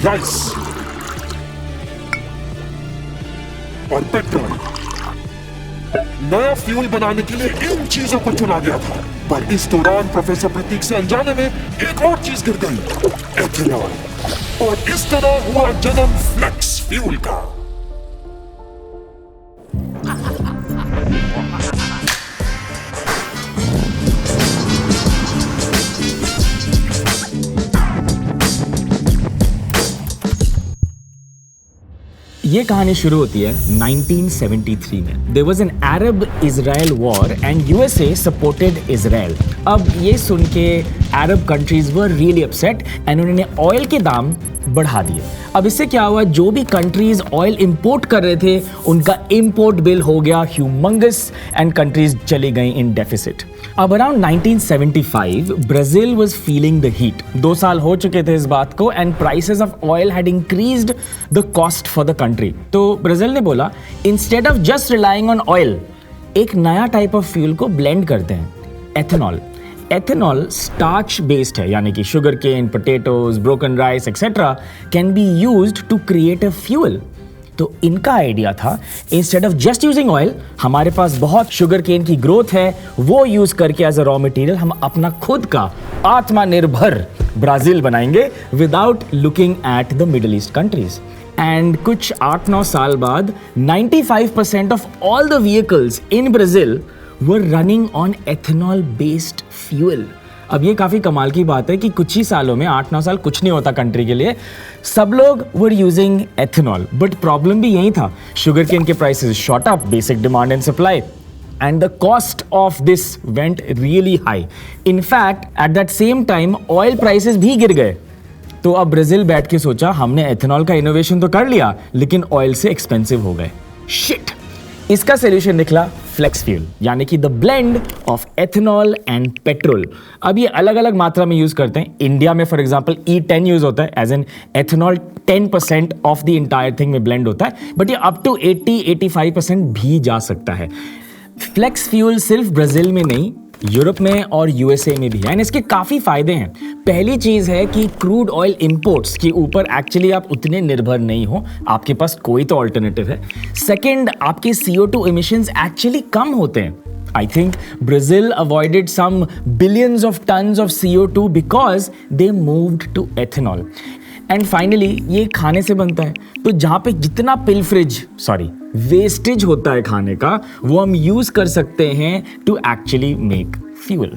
Rice और petrol. नया fuel बनाने के लिए इन चीजों को चुना गया था, पर इस दौरान प्रोफेसर प्रतीक से अनजाने में एक और चीज गिर गई, एथेनॉल। और इस तरह हुआ जन्म फ्लेक्स फ्यूल का। ये कहानी शुरू होती है 1973 में। There was an Arab Israel war and USA supported Israel. अब ये सुन के Arab countries were really upset and उन्होंने ऑयल के दाम बढ़ा दिए। अब इससे क्या हुआ, जो भी कंट्रीज ऑयल इंपोर्ट कर रहे थे उनका इंपोर्ट बिल हो गया ह्यूमंगस एंड कंट्रीज चली गई इन डेफिसिट। अब around 1975 Brazil was feeling the heat. 2 साल हो चुके थे इस बात को and prices of oil had increased the cost for the country. तो ब्राजील ने बोला, instead of just relying on oil, एक नया टाइप ऑफ फ्यूल को ब्लेंड करते हैं, एथेनॉल। एथेनॉल स्टार्च बेस्ड है, यानी कि sugar cane, potatoes, broken rice etcetera can be used to create a fuel. तो इनका आइडिया था, instead of just using oil, हमारे पास बहुत शुगर केन की ग्रोथ है, वो यूज करके एज अ रॉ मटेरियल हम अपना खुद का आत्मनिर्भर ब्राजील बनाएंगे without looking at the middle east countries. And कुछ 8-9 साल बाद 95% of all the vehicles in Brazil were running on ethanol based fuel. अब ये काफी कमाल की बात है कि कुछ ही सालों में, 8-9 साल कुछ नहीं होता कंट्री के लिए, सब लोग were using ethanol. But problem भी यही था, शुगर केन के prices shot up, basic demand and supply, and the cost of this went really high. In fact at that same time oil prices भी गिर गए। तो अब ब्राजील बैठ के सोचा, हमने एथेनॉल का इनोवेशन तो कर लिया लेकिन ऑयल से एक्सपेंसिव हो गए। शिट! इसका सोल्यूशन निकला फ्लेक्स फ्यूल, यानी कि the blend of ethanol and petrol. अब ये अलग अलग मात्रा में यूज करते हैं। इंडिया में फॉर एग्जांपल E10 यूज होता है, as an ethanol 10% of the entire thing में ब्लेंड होता है, बट ये अप टू 80-85% भी जा सकता है। फ्लेक्स फ्यूल सिर्फ ब्राजील में नहीं, यूरोप में और यूएसए में भी है, एंड इसके काफी फायदे हैं। पहली चीज है कि क्रूड ऑयल इंपोर्ट्स के ऊपर एक्चुअली आप उतने निर्भर नहीं हो, आपके पास कोई तो ऑल्टरनेटिव है। सेकंड, आपके CO2 इमिशंस एक्चुअली कम होते हैं। I think Brazil avoided some billions of tons of CO2 because they moved to ethanol. And finally ये खाने से बनता है, तो जहाँ पे जितना वेस्टेज होता है खाने का, वो हम यूज कर सकते हैं टू एक्चुअली मेक फ्यूल।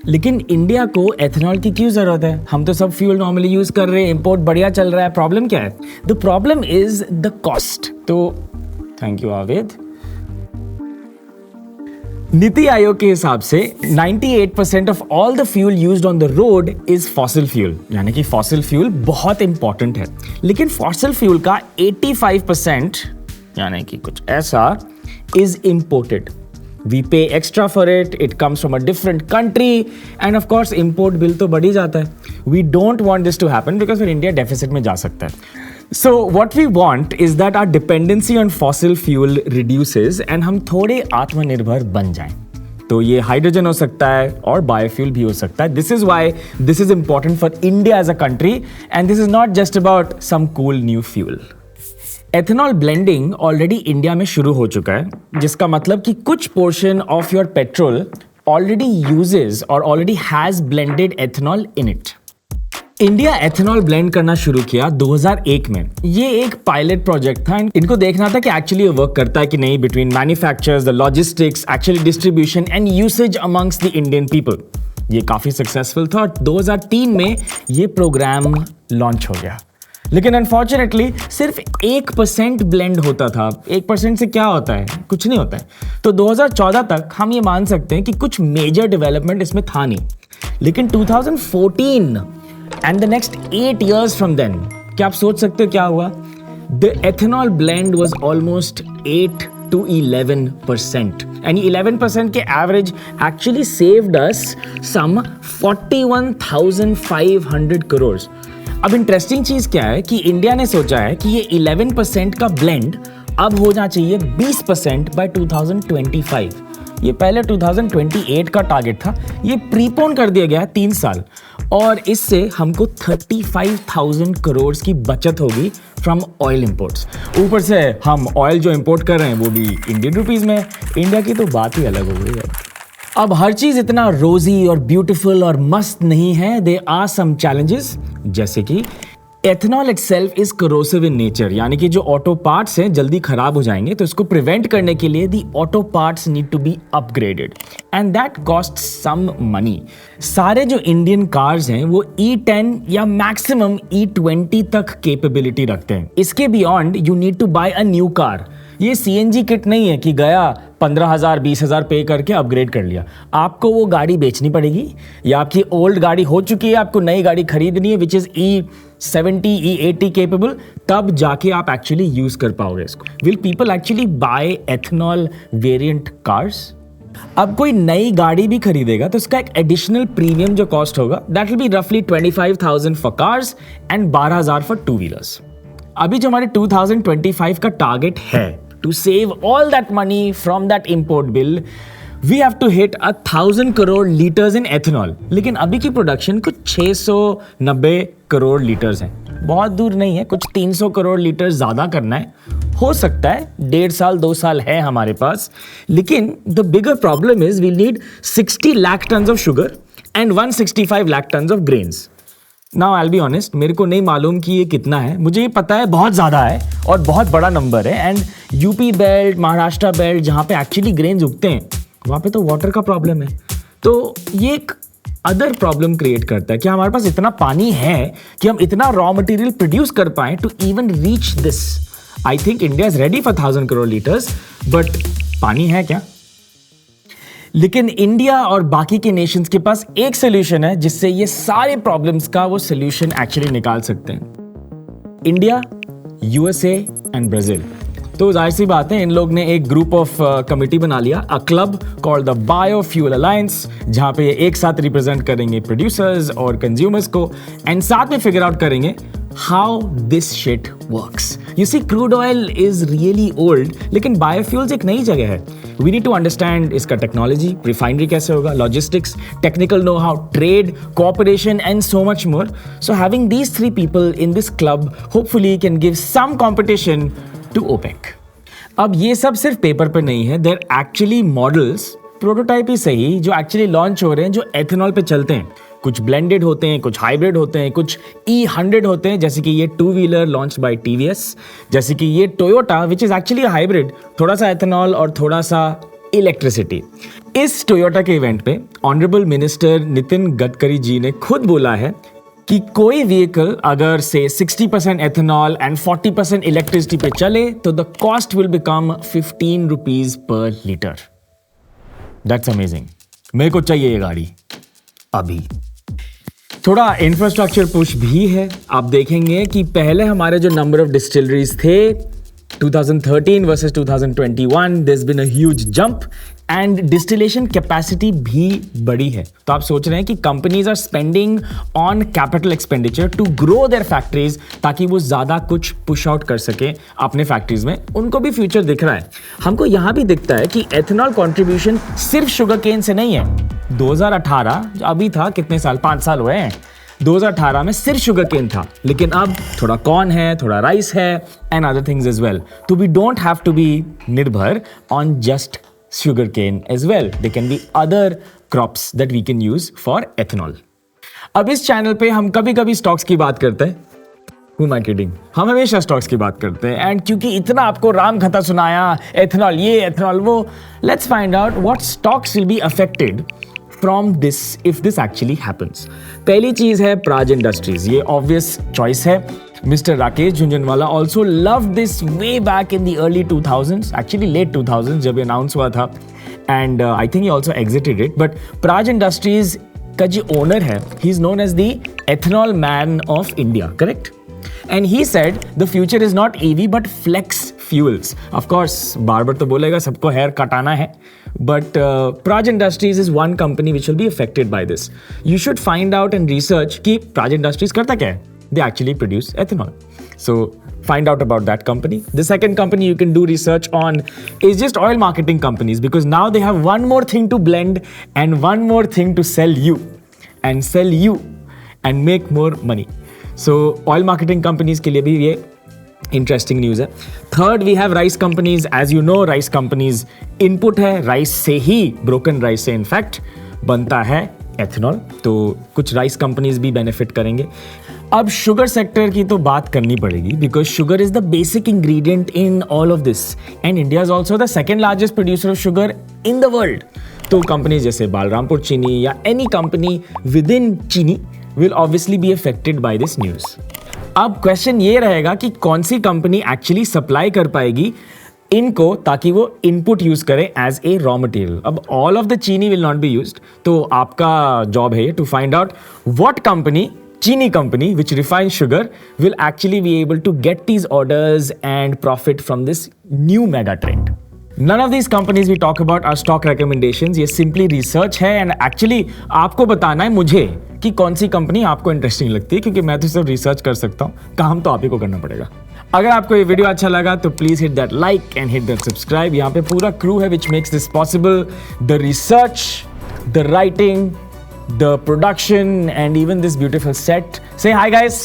लेकिन इंडिया को एथेनॉल की क्यों जरूरत है? हम तो सब फ्यूल नॉर्मली यूज कर रहे हैं, इंपोर्ट बढ़िया चल रहा है। प्रॉब्लम क्या है? The problem is the cost. तो थैंक यू आवेद। नीति आयोग के हिसाब से 98% of all the fuel used on the road is fossil fuel, यानी कि फॉसिल फ्यूल बहुत इंपॉर्टेंट है। लेकिन फॉसिल फ्यूल का 85%, यानी कि कुछ ऐसा, is imported. We pay extra for it, it comes from a different country, and of course import bill तो बढ़ ही जाता है। We don't want this to happen because फिर इंडिया डेफिसिट में जा सकता है। So what we want is that our dependency on fossil fuel reduces and हम थोड़े आत्मनिर्भर बन जाएं। तो ये हाइड्रोजन हो सकता है और बायोफ्यूल भी हो सकता है। This is why this is important for India as a country and this is not just about some cool new fuel. Ethanol blending already India में शुरू हो चुका है, जिसका मतलब कि कुछ portion of your petrol already uses और already has blended ethanol in it. India ethanol blend करना शुरू किया 2001 में। ये एक पायलट प्रोजेक्ट था। इनको देखना था कि एक्चुअली वर्क करता है कि नहीं, between manufacturers, the logistics, actually distribution and usage amongst the Indian people. ये काफी सक्सेसफुल था और 2003 में ये प्रोग्राम लॉन्च हो गया। लेकिन अनफॉर्चुनेटली सिर्फ 1% ब्लेंड होता था। 1% से क्या होता है? कुछ नहीं होता है। तो 2014 तक हम ये मान सकते हैं कि कुछ मेजर डेवलपमेंट इसमें था नहीं। लेकिन 2014 and the next 8 years from then, क्या आप सोच सकते हो क्या हुआ? The ethanol blend was almost 8 to 11%, and 11% के average actually saved us some 41,500 crores. अब इंटरेस्टिंग चीज क्या है कि इंडिया ने सोचा है कि ये 11% का ब्लेंड अब होना चाहिए 20% बाय 2025। ये पहले 2028 का टारगेट था, ये प्रीपोन कर दिया गया 3 साल। और इससे हमको 35,000 करोड़ की बचत होगी फ्रॉम ऑयल इंपोर्ट्स। ऊपर से हम ऑयल जो इंपोर्ट कर रहे हैं वो भी इंडियन रुपीस में। इंडिया की तो बात ही अलग हो गई है। अब हर चीज इतना रोजी और ब्यूटीफुल और मस्त नहीं है। दे आर सम चैलेंजेस, जैसे कि ethanol itself is corrosive in nature, यानी कि जो ऑटो पार्ट्स हैं जल्दी खराब हो जाएंगे, तो इसको प्रिवेंट करने के लिए the auto parts need to be upgraded and that cost some money. सारे जो इंडियन कार्स हैं वो E10 या मैक्सिमम E20 तक कैपेबिलिटी रखते हैं। इसके beyond you need to buy a new car. ये CNG किट नहीं है कि गया 15,000 20,000 पे करके अपग्रेड कर लिया। आपको वो गाड़ी बेचनी पड़ेगी, या आपकी ओल्ड गाड़ी हो चुकी है, आपको नई गाड़ी खरीदनी है which is E70 E80 capable, तब जाके आप एक्चुअली यूज कर पाओगे इसको। Will people actually buy ethanol variant cars? अब कोई नई गाड़ी भी खरीदेगा तो उसका एक एडिशनल प्रीमियम जो कॉस्ट होगा दैट विल बी रफली 25,000 for cars and 12,000 for two wheelers. अभी जो हमारे 2025 का टारगेट है to save all that money from that import bill, we have to hit 1,000 crore litres in ethanol. लेकिन अभी की प्रोडक्शन कुछ 690 करोड़ लीटर्स है, बहुत दूर नहीं है, कुछ 300 करोड़ लीटर ज्यादा करना है। हो सकता है 1.5 साल 2 साल है हमारे पास, लेकिन the bigger problem is we need 60 lakh tons of sugar and 165 lakh tons of grains. Now I will be honest, मेरे को नहीं मालूम कि ये कितना है, मुझे ये पता है बहुत ज़्यादा है और बहुत बड़ा नंबर है। And UP belt, Maharashtra belt, जहाँ पे एक्चुअली ग्रेन्स उगते हैं, वहाँ पे तो वाटर का प्रॉब्लम है। तो ये एक अदर प्रॉब्लम क्रिएट करता है कि हमारे पास इतना पानी है कि हम इतना रॉ मटेरियल प्रोड्यूस कर पाएं to even reach this. I think India is ready for 1,000 crore litres, but पानी है क्या? लेकिन इंडिया और बाकी के नेशंस के पास एक सोल्यूशन है जिससे ये सारे प्रॉब्लम्स का वो सोल्यूशन एक्चुअली निकाल सकते हैं। India, USA and Brazil. तो जाहिर सी बात है, इन लोग ने एक ग्रुप ऑफ कमिटी बना लिया, a club called the biofuel alliance, जहां पे एक साथ रिप्रेजेंट करेंगे प्रोड्यूसर्स और कंज्यूमर्स को, एंड साथ में फिगर आउट करेंगे how this shit works. You see, crude oil is really old, लेकिन बायोफ्यूल्स एक नई जगह है। वी नीड टू अंडरस्टैंड इसका टेक्नोलॉजी, रिफाइनरी कैसे होगा, logistics, technical know how, trade, cooperation and so much more. So having these 3 people in this club hopefully can give some competition to OPEC. अब ये सब सिर्फ पेपर पे नहीं है, देयर एक्चुअली मॉडल्स, प्रोटोटाइप ही सही, जो एक्चुअली लॉन्च हो रहे हैं, जो एथेनॉल पे चलते हैं। कुछ ब्लेंडेड होते हैं, कुछ हाइब्रिड होते हैं, कुछ E100 होते हैं, जैसे कि ये 2 व्हीलर लॉन्च बाय TVS, जैसे कि ये Toyota which is actually hybrid, थोड़ा सा एथेनॉल और थोड़ा सा इलेक्ट्रिसिटी। इस टोयोटा के इवेंट पे ऑनरेबल मिनिस्टर नितिन गडकरी जी ने खुद बोला है कि कोई व्हीकल अगर से 60% एथेनॉल एंड 40% इलेक्ट्रिसिटी पे चले तो the cost will become 15 rupees per litre. That's amazing. मेरे को चाहिए ये गाड़ी अभी। थोड़ा इंफ्रास्ट्रक्चर पुश भी है। आप देखेंगे कि पहले हमारे जो नंबर ऑफ डिस्टिलरीज थे 2013 versus 2021, there's been a huge jump and distillation capacity भी बड़ी है। तो आप सोच रहे हैं कि companies are spending on capital expenditure to grow their factories, ताकि वो ज्यादा कुछ पुश आउट कर सके अपने फैक्ट्रीज में। उनको भी फ्यूचर दिख रहा है। हमको यहां भी दिखता है कि एथेनॉल कंट्रीब्यूशन सिर्फ शुगर केन से नहीं है। 2018 अभी था, कितने साल, 5 साल हुए हैं, 2018 में सिर्फ शुगर केन था, लेकिन अब थोड़ा कॉर्न है, थोड़ा राइस है and other things as well. तो we don't have to be निर्भर on just sugar cane as well. There can be other crops that we can use for ethanol. अब इस चैनल पे हम कभी कभी स्टॉक्स की बात करते हैं। Who am I kidding? हम हमेशा स्टॉक्स की बात करते हैं, एंड क्योंकि इतना आपको राम कथा सुनाया, एथेनॉल ये एथेनॉल वो, let's find out what stocks will be affected from this if this actually happens. पहली चीज है प्राज इंडस्ट्रीज। ये ऑब्वियस चॉइस है। Mr. Rakesh Jhunjhunwala also loved this way back in the early 2000s, actually late 2000s जब ये announce हुआ था, and I think he also exited it. But Praj Industries का जो owner है, he is known as the ethanol man of India, correct? And he said the future is not EV but flex fuels. Of course, बार-बार तो बोलेगा सबको hair कटाना है, but Praj Industries is one company which will be affected by this. You should find out and research कि Praj Industries करता क्या है. They actually produce ethanol. So find out about that company. The second company you can do research on is just oil marketing companies, because now they have one more thing to blend and one more thing to sell you. And sell you. and make more money. So oil marketing companies के लिए भी ये interesting news है. Third we have rice companies. As you know rice companies input है rice से ही, broken rice से in fact बनता है एथेनॉल. तो कुछ राइस कंपनीज भी बेनिफिट करेंगे. अब शुगर सेक्टर की तो बात करनी पड़ेगी because sugar is the basic ingredient in all of this and India is also the second largest producer of sugar in the world. तो कंपनीज जैसे बालरामपुर चीनी या एनी कंपनी विद इन चीनी will obviously be affected by this news. अब question ये रहेगा कि कौन सी कंपनी एक्चुअली सप्लाई कर पाएगी इनको ताकि वो इनपुट यूज करें एज ए रॉ मटेरियल. अब all of the chini will not be used. तो आपका जॉब है to find out what company, चीनी company which refines sugar will actually be able to get these orders and profit from this new mega trend. None of these companies we talk about are stock recommendations. ये simply research है and actually आपको बताना है मुझे कि कौन सी company आपको interesting लगती है क्योंकि मैं तो सिर्फ रिसर्च कर सकता हूँ, काम तो आप ही को करना पड़ेगा. अगर आपको ये वीडियो अच्छा लगा तो please hit that like and hit that subscribe. यहाँ पे पूरा क्रू है which makes this possible. The research, the writing, the production and even this beautiful set. Say hi guys.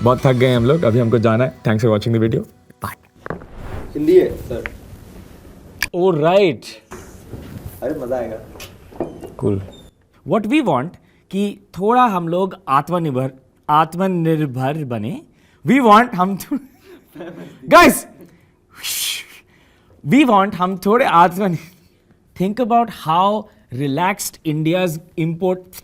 बहुत थक गए हम लोग, अभी हमको जाना है. Thanks for watching the video. Bye. Hindi है सर. Oh right. अरे मजा आएगा. Cool. What we want कि थोड़ा हम लोग आत्मनिर्भर बने. We want हम guys. We want हम थोड़े think about how relaxed India's import